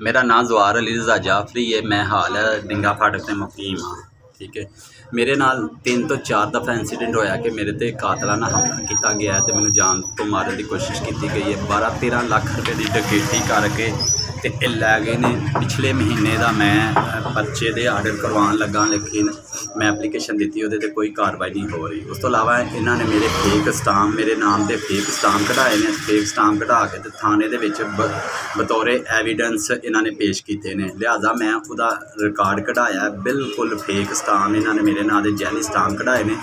मेरा नाम जवार अली रज़ा जाफरी है। मैं हाल डिंगा फाटक ते मुकीम हाँ। ठीक है, मेरे नाल 3 तो 4 दफ़ा इंसीडेंट होया कि मेरे ते कातलाना हमला किया गया है, तो मैंने जान तो मारने की कोशिश की गई है। 12-13 लाख रुपए की डकैती करके ते लै गए ने। पिछले महीने का मैं पर्चे दे आर्डर करवान लगा, लेकिन मैं एप्लीकेशन दी वो कोई कार्रवाई नहीं हो रही। उस तो इलावा इन्होंने मेरे फेक स्टाम्प, मेरे नाम के फेक स्टाम्प कढ़ाए ने। फेक स्टाम्प कढ़ा के थाने दे विच बतौरे एविडेंस इन्होंने पेश किए हैं, लिहाजा मैं उसका रिकॉर्ड कढ़ाया। बिल्कुल फेक स्टाम्प इन्होंने मेरे नाम के जैली स्टाम्प कढ़ाए ने।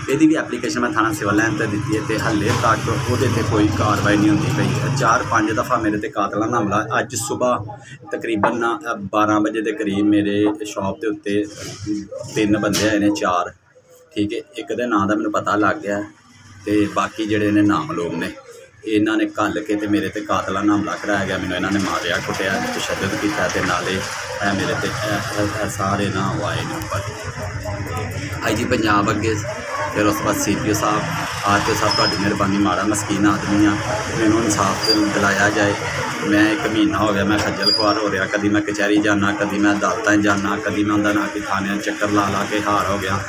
यदी भी एप्लीकेशन मैं थाना सिविल लाइन पर दी है, तो हले तक वो कोई कार्रवाई नहीं होती पई। 4-5 दफ़ा मेरे ते कातलाना हमला। अज सुबह तकरीबन 12 बजे के करीब मेरे शॉप के उत्ते 3 बंदे आए ने, 4। ठीक है, एक दे नाम का मैनूं पता लग गया, तो बाकी जिहड़े ने नामलोग ने इन्होंने घल के ते मेरे ते कातलाना हमला कराया गया। मैनूं इन्होंने मारिया कुटिया, तशद्दद किया, ते नाले मेरे ते सारे ना आए ने उपर। आई जी पंजाब अगे, फिर उस बाद CPO साहब, RTO साहब, तुहाडी मेहरबानी, माड़ा मस्कीन आदमी हाँ, मैनूं इंसाफ दिलाया जाए। मैं 1 महीना हो गया मैं खज्जल खुआर हो रहा। कभी मैं कचहरी जाना, कभी मैं अदालतें जाना, कभी मैं उन्होंने ना कि थाने चक्कर ला के हार हो गया,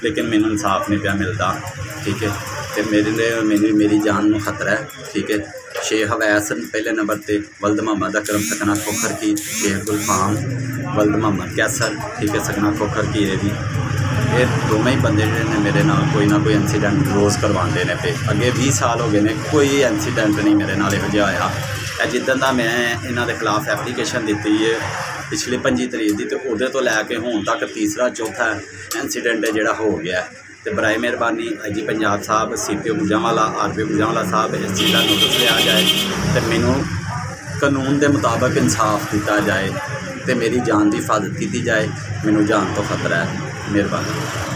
लेकिन मैनूं इंसाफ नहीं पिया मिलता। ठीक है, तो मेरी जान में खतरा है। ठीक है, शेख अवैस पहले नंबर पर, वल्द मोहम्मद अकरम सकना खोखर की, शेख गुलफाम वल्द मोहम्मद कैसर, ठीक है, सकना खोखर की। ये दोवें ही बंदे ने मेरे नाल कोई ना कोई इंसीडेंट रोज़ करवाते हैं पे। अगे 20 साल हो गए ने, कोई इंसीडेंट नहीं मेरे नाल इहो जिहा होया। जिद्दन दा मैं इन्हां दे खिलाफ एप्लीकेशन दी है पिछली 25 तरीक की, तो उहदे तो लैके हुण तक तीसरा चौथा इंसीडेंट है जिहड़ा हो गया। तो बराए मेहरबानी IG पंजाब साहब, CPO गुजरांवाला, RPO गुजरांवाला साहब, इस चीज़ का नोटिस लिया जाए, तो मैनूं कानून के मुताबिक इंसाफ दिता जाए, तो मेरी जान की हिफाजत की जाए। मैनूं जान तो खतरा है। मेहरबानी।